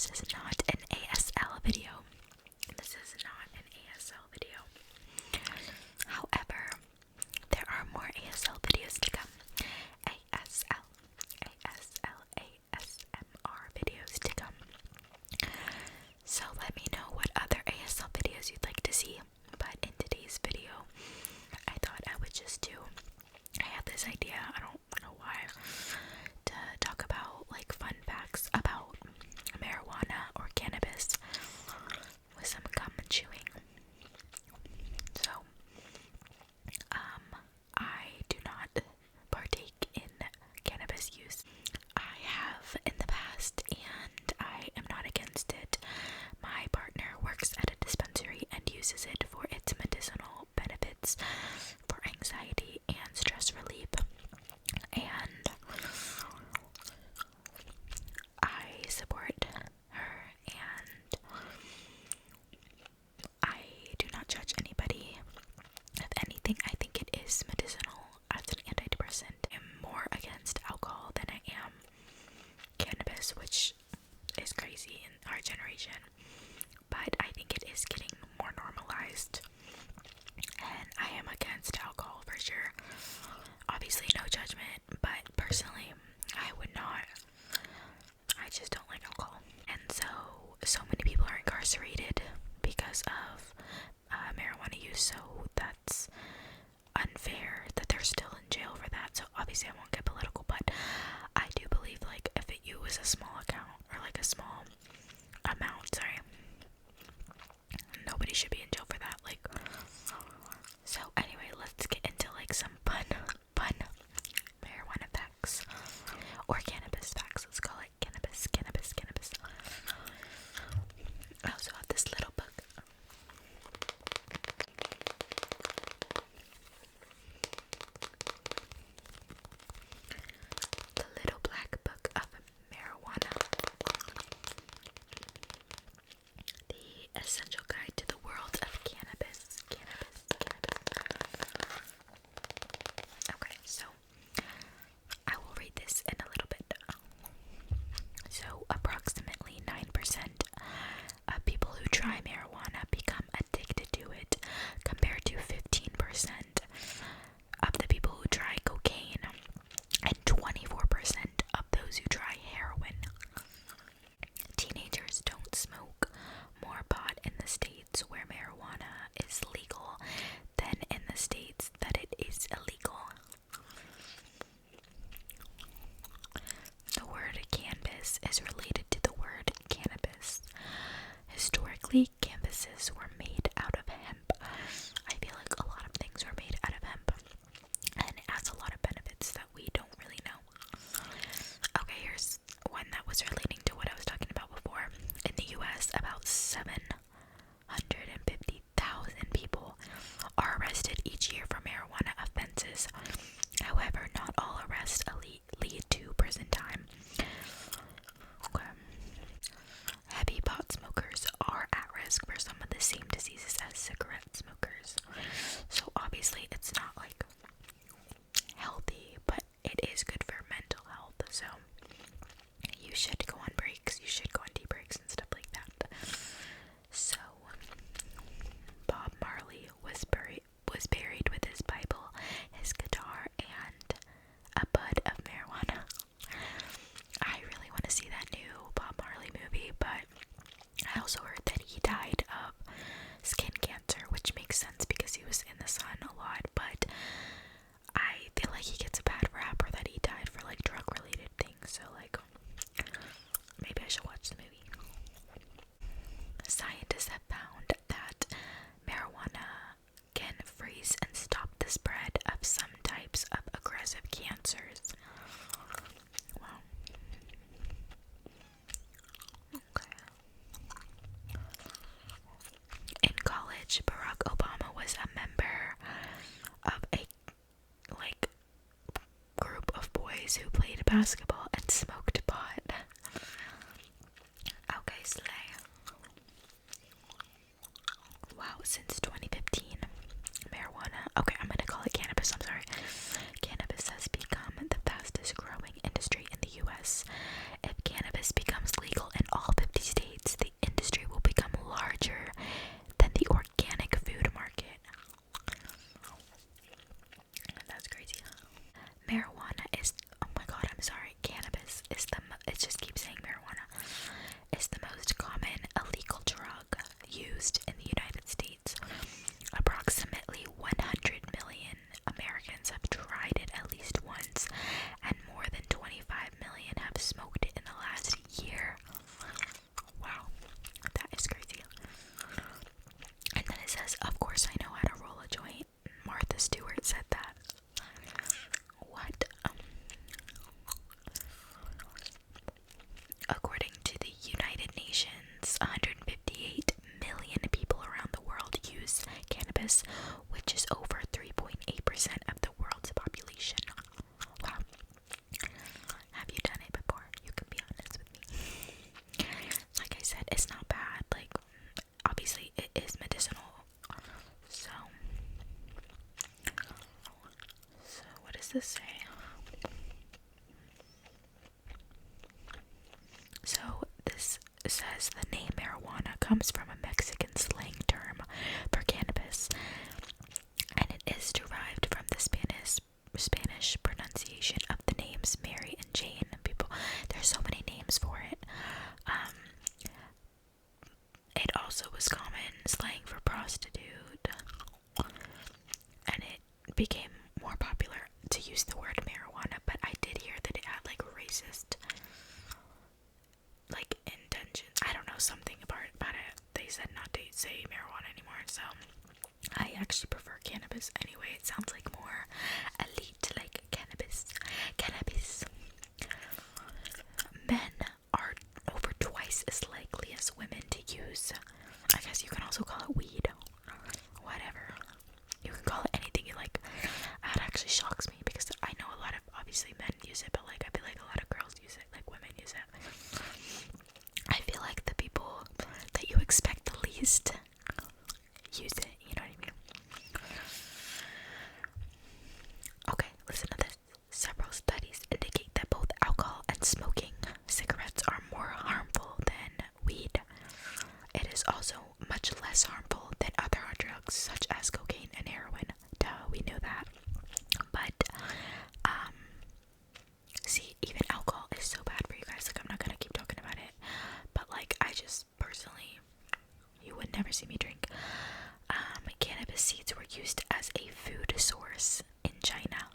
this is not an ASL video. This is not an ASL video. However, there are more ASL videos to come. ASL, ASMR videos to come. So let me know what other ASL videos you'd like to see. But in today's video, I thought I would just I had this idea, I don't know why, to talk about like fun facts about marijuana or cannabis with some gum chewing. So, I do not partake in cannabis use. I have in the past, and I am not against it. My partner works at a dispensary and uses it for its medicinal benefits for anxiety and stress relief. And I support her, and I do not judge anybody. If anything, I think it is medicinal as an antidepressant. I'm more against alcohol than I am cannabis, which is crazy in our generation. But I think it is getting more normalized. And I am against alcohol for sure. Obviously, no judgment, but personally, I would not. I just don't like alcohol. And so many people are incarcerated because of marijuana use, so that's unfair that they're still in jail for that. So obviously I won't get political, but I do believe like if it was a small account or like a small amount, nobody should be in jail for that. Like, so anyway, let's get into like some fun marijuana facts or cannabis facts. Let's call it cannabis. I also have this little book. The Little Black Book of Marijuana. The Essential Guide to the World of Cannabis. Okay, so I will read this in a little bit. So, approximately 9% of people who try marijuana become addicted to it, compared to 15% of the people who try cocaine and 24% of those who try heroin. Teenagers don't smoke more pot in the states where marijuana is legal than in the states that it is illegal. The word canvas is related to the word cannabis. Historically, canvases were made out of hemp. I feel like a lot of things were made out of hemp, and it has a lot of benefits that we don't really know. Okay, here's one that was relating to what I was talking about before. In the US, about 750,000 people are arrested each year for marijuana offenses. However, not all arrests lead to prison time. Okay. Heavy pot smokers are at risk for some of the same diseases as cigarette smokers. So obviously it's not like healthy, but it is good for mental health. So you should go on breaks, you should go on tea breaks and stuff like that. So Bob Marley was buried with his Bible, his guitar, and a bud of marijuana. I really want to see that new Bob Marley movie, but I also heard that he died of skin cancer, which makes sense because he was in the sun a lot, but I feel like he gets a bad rap, or that he died for like drug related things, so like maybe I should watch the movie. Scientists have found that marijuana can freeze and stop the spread of some types of aggressive cancers. Wow. Okay. In college, Barack Obama was a member of a group of boys who played basketball and smoked pot. Okay, slay. Wow, since 2015, marijuana, okay, I'm gonna call it cannabis, I'm sorry. Cannabis has become the fastest growing industry in the US. If cannabis becomes legal in all 50 states, it just keeps saying marijuana, is the most common illegal drug used in the United States. Approximately 100 million Americans have tried it at least once, and more than 25 million have smoked it in the last year. Wow, that is crazy. And then it says, of course I know how to roll a joint. Martha Stewart said that. What? According to the United Nations, 158 million people around the world use cannabis, which is over 3.8% of the world's population. Wow. Have you done it before? You can be honest with me. Like I said, it's not bad. Like, obviously, it is medicinal. So what does this say? So this says the name marijuana comes from a Mexican slang term for cannabis, and it is derived from the Spanish pronunciation of the names Mary and Jane. There's so many names for it. It also was common slang for prostitute, and it became more popular to use the word marijuana, but I did hear that it had like racist like intentions. I don't know, something about it. They said not to say marijuana anymore, so I actually prefer cannabis anyway. It sounds like more elite, like cannabis. Men are over twice as likely as women to use, I guess you can also call it weed. Whatever. You can call it anything you like. That actually shocks me because I know a lot of, obviously, men use it, but like I feel like a lot of girls use it, like women use it. I feel like the people that you expect the least use it, you know what I mean? Okay, listen to this. Several studies indicate that both alcohol and smoking cigarettes are more harmful than weed. It is also much less harmful than other hard drugs such as cocaine and heroin. Duh, we knew that. But, see, even alcohol is so bad for you guys. Like, I'm not gonna keep talking about it. But, like, I just personally, you would never see me drink. Cannabis seeds were used as a food source in China.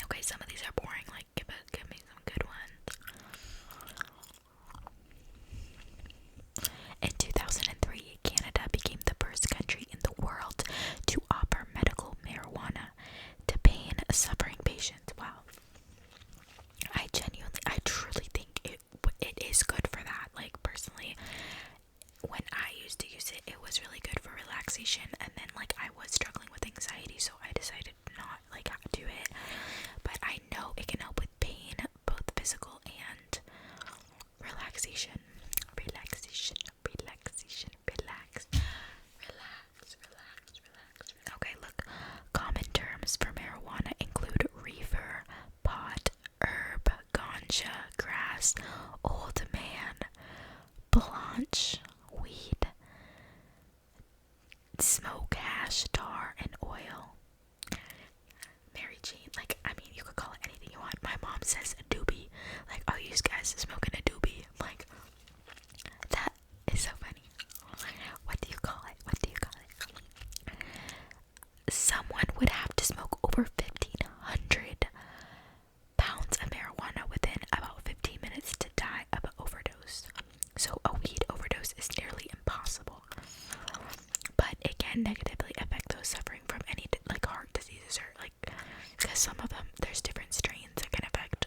Okay, some of these are boring. Like, give me some good ones. In 2003, Canada became the first country in the world to offer medical marijuana to pain-suffering patients. Wow. I truly think it is good for that. Like, personally, when I used to use it, it was really good for relaxation, and then, like, I was struggling with anxiety, so I decided not, like, to do it. But I know it can help with pain, both physical and relaxation. Okay, look. Common terms for marijuana include reefer, pot, herb, ganja, grass, old man, blanche, weed, smoke, hash, tar, and oil. Mary Jane, like, I mean, you could call it anything you want. My mom says a doobie. Like, oh, you guys smoking a doobie. Like, that is so funny. What do you call it? Someone would have to smoke over 1,500 pounds of marijuana within about 15 minutes to die of an overdose. So a weed overdose is nearly impossible. But it can negatively affect those suffering from any like heart diseases or like, because some of them, there's different strains that can affect,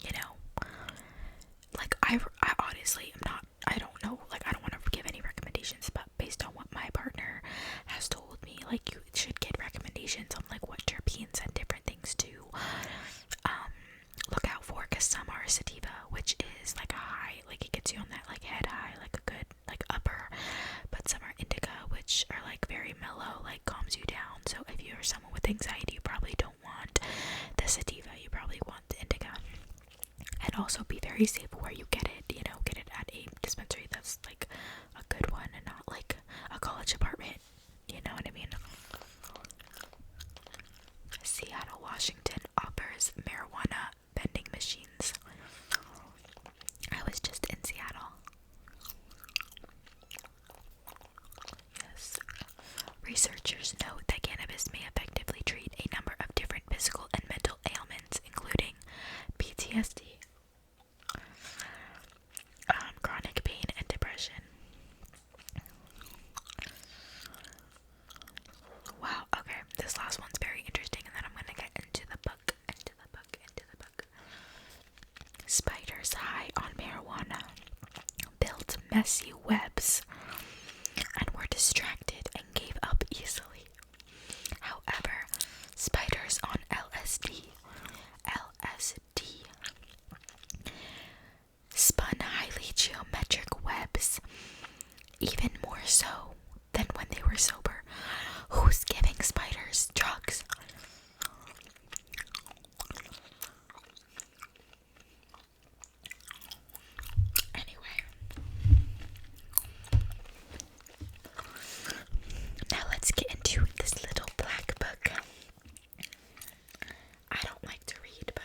you know, like I honestly am not, I don't know, like I don't want to give any recommendations, but based on what my partner has told me, like you should get recommendations on like what terpenes and different things to look out for, because some are sativa, which is like a high, like it gets you on that like head high, like a good like upper, but some are indica, which are like very mellow, like calms you down. So if you're someone with anxiety, you probably don't want the sativa, you probably want the indica. And also be very safe where you get it, you know, get it at a dispensary that's like a good one and not like a college apartment, you know what I mean? cannabis may effectively treat a number of different physical and mental ailments, including PTSD, chronic pain, and depression. Wow, okay, this last one's very interesting, and then I'm gonna get into the book. Spiders high on marijuana built messy webs and were distracted and gave up easily. However, spiders on LSD spun highly geometric webs, even more so than when they were sober. Who's giving spiders drugs? Anyway, now let's get into this little black book. I don't like to read, but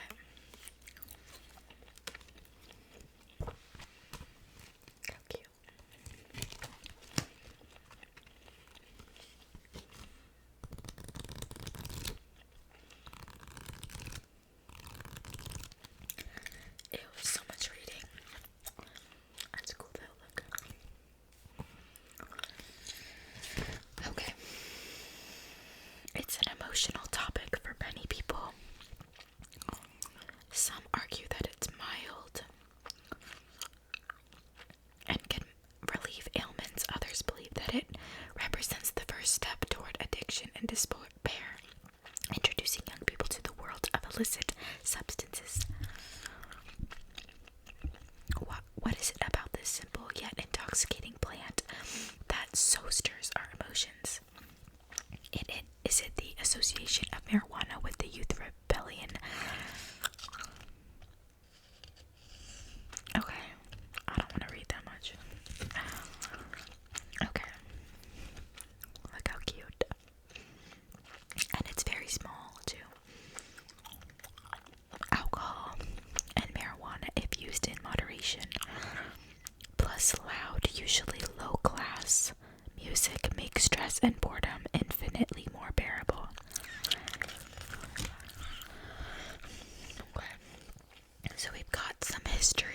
how cute. Ew, so much reading. That's cool though, look. Okay. It's an emotional topic for many people. Some argue that it's mild and can relieve ailments. Others believe that it represents the first step toward addiction and despair, introducing young people to the world of illicit substances. What is it about this simple yet intoxicating plant that so stirs our emotions? Is it the association of marijuana with the youth rebellion? Okay, I don't want to read that much. Okay, look how cute. And it's very small too. Alcohol and marijuana, if used in moderation, plus loud, usually low class music, makes stress and boredom infinitely more bearable. Okay, so we've got some history.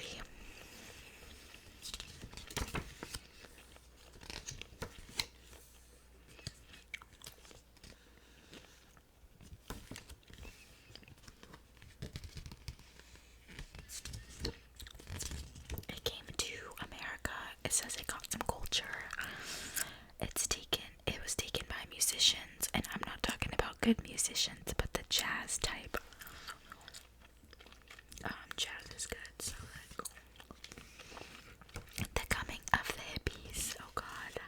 It came to America. It says it got some culture. It was taken by musicians, and I'm not talking about good musicians, but the jazz type. Jazz is good, so like the coming of the hippies. Oh God.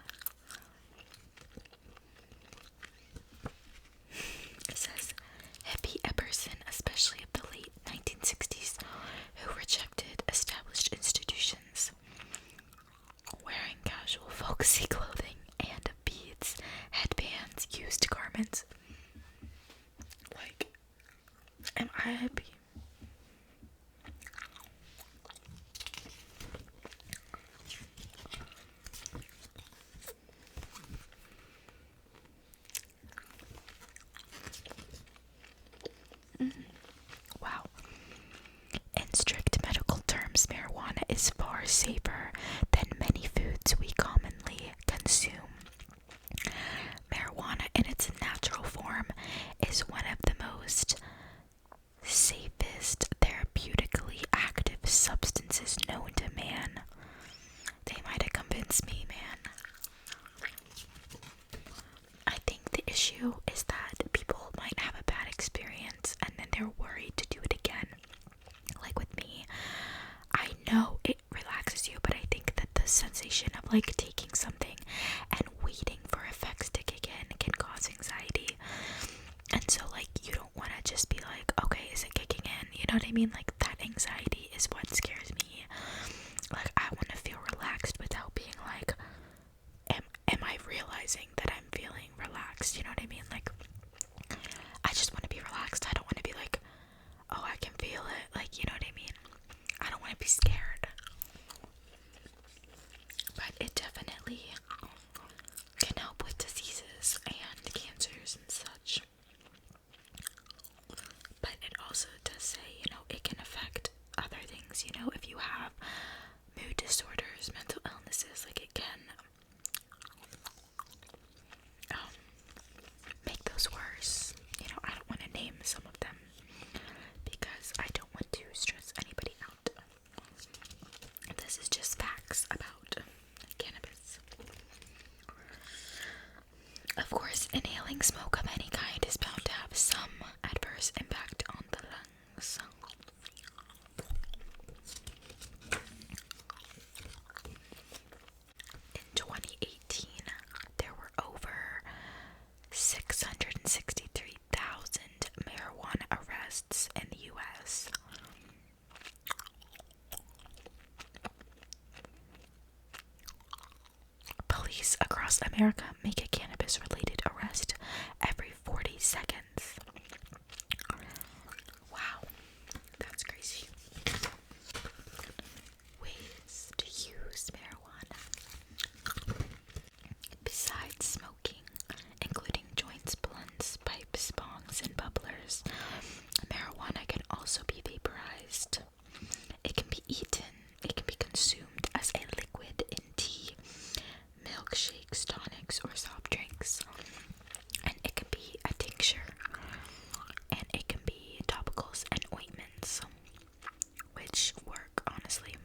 It says hippie, a person, especially of the late 1960s, who rejected established institutions, wearing casual folksy clothing and beads, headbands, used garments. Like, am I a hippie? Wow. In strict medical terms, marijuana is far safer than many foods we commonly consume. Marijuana in its natural form is one of the most safest therapeutically active substances known to man. They might have convinced me, man. I think the issue is that people might have a bad experience and then they're worried to do it again. Like with me, I know it relaxes you, but I think that the sensation of like taking something and waiting for effects to kick in can cause anxiety. And so like you don't want to just be like, okay, is it kicking in? You know what I mean? Like that anxiety is what scares me. Like I want to feel relaxed without being like, am I realizing that I'm feeling relaxed? You know what I mean? Like I just want to be relaxed. I don't want to be like, oh, I can feel it. Like, you know what I mean? I don't want to be scared. But it definitely can help with diseases and cancers and such. Inhaling smoke of any kind is bound to have some adverse impact on the lungs. In 2018, there were over 663,000 marijuana arrests in the US. Police across America make a cannabis-related arrest every 40 seconds. Wow, that's crazy. Ways to use marijuana. Besides smoking, including joints, blunts, pipes, bongs, and bubblers, marijuana can also be vaporized. It can be eaten. It can be consumed as a liquid in tea, milkshakes, tonics, or soft drinks. And it can be a tincture. And it can be topicals and ointments, which work, honestly.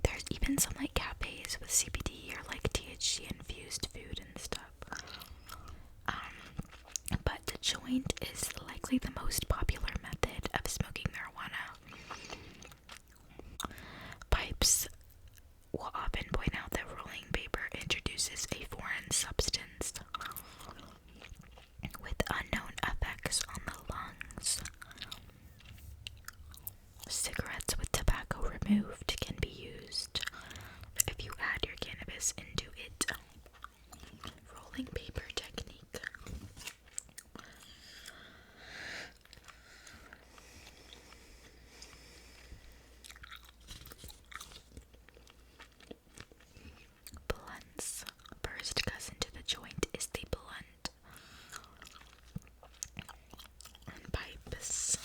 There's even some like cafes with CBD or like THC infused food and stuff. But the joint is likely the most popular method of smoking marijuana. Pipes will often point out that rolling paper introduces a foreign substance with unknown effects on the lungs. Cigarettes with tobacco removed can be used if you add your cannabis into it. Rolling paper technique. Blunts. First cousin to the joint is the blunt. And pipes.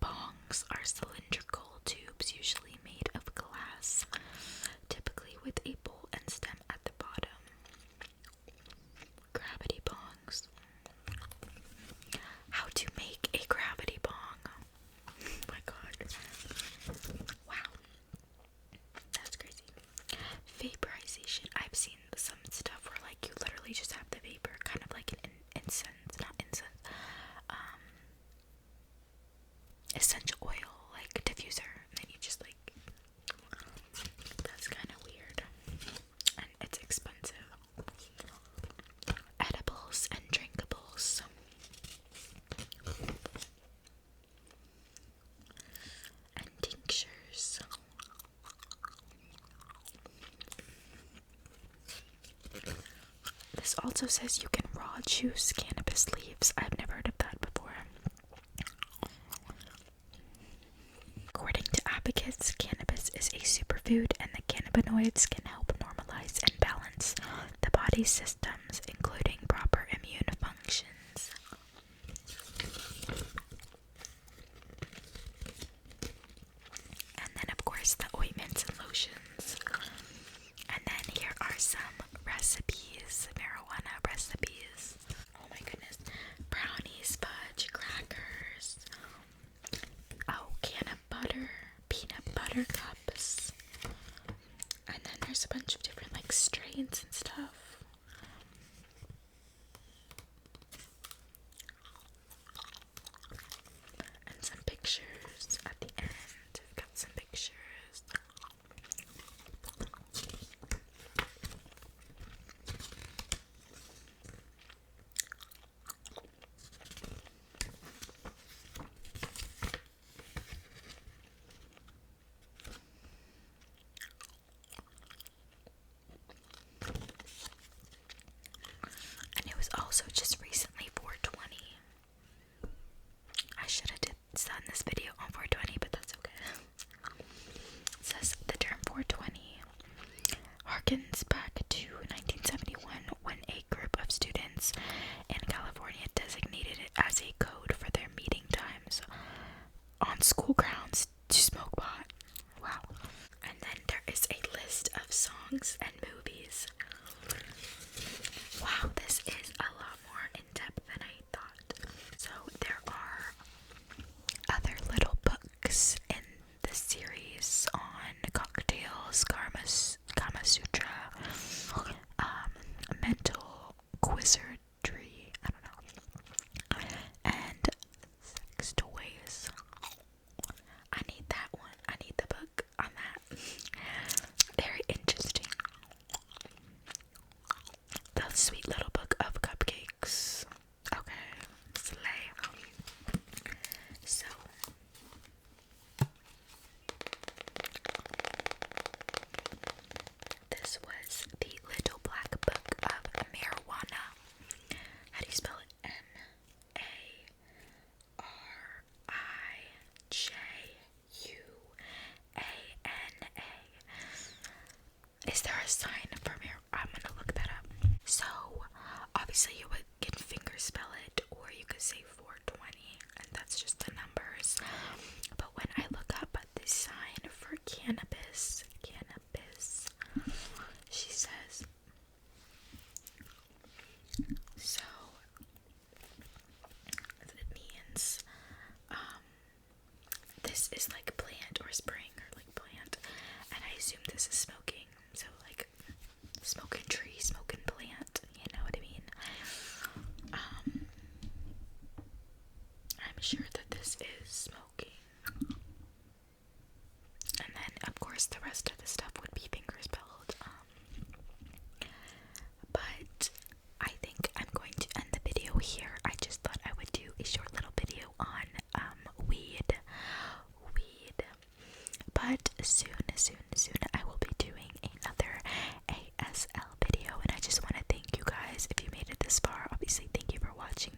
Bongs are cylindrical tubes usually made of glass, typically with a bowl and stem at the bottom. Gravity bongs. How to make a gravity bong. Oh my god. Wow. That's crazy. Vaporization. I've seen some stuff where like you literally just have the vapor, kind of like an incense, not incense, essential oil, like diffuser, and then you just like, that's kind of weird, and it's expensive. Edibles and drinkables. And tinctures. This also says you can raw juice cannabis leaves. I've never heard of that before. According to advocates, cannabis is a superfood and the cannabinoids can help normalize and balance the body's systems, including proper immune functions. And then, of course, the ointments and lotions. And then here are some recipes, marijuana recipes. Oh my goodness. Brownies, fudge, crackers. Oh, can of butter, peanut butter cups. And then there's a bunch of different like strains and stuff. And some pictures at the end. We've got some pictures. And it was also just recently 420. I should have done this video on 420, but that's okay. It says the term 420 harkens back to 1971 when a group of students in California designated it as a code for their meeting times on school grounds to smoke pot. Wow. And then there is a list of songs and movies. Wow, this is a lot more in depth than I thought. So there are other little books in the series on cocktails, Kama Sutra, mental wizardry,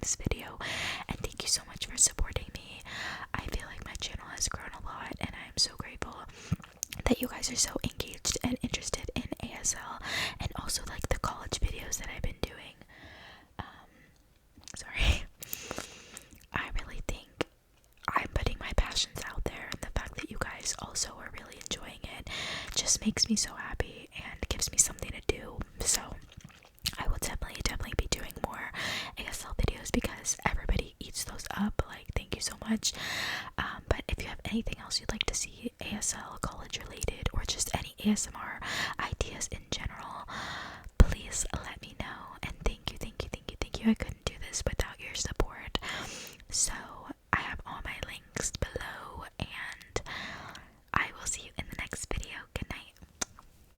this video, and thank you so much for supporting me. I feel like my channel has grown a lot, and I am so grateful that you guys are so engaged and interested in ASL, and also like the college videos that I've been doing. Sorry. I really think I'm putting my passions out there, and the fact that you guys also are really enjoying it just makes me so happy and gives me something to do. So I will definitely be doing more ASL videos because everybody eats those up. Like, thank you so much. But if you have anything else you'd like to see ASL college related, or just any ASMR ideas in general, please let me know. And thank you. I couldn't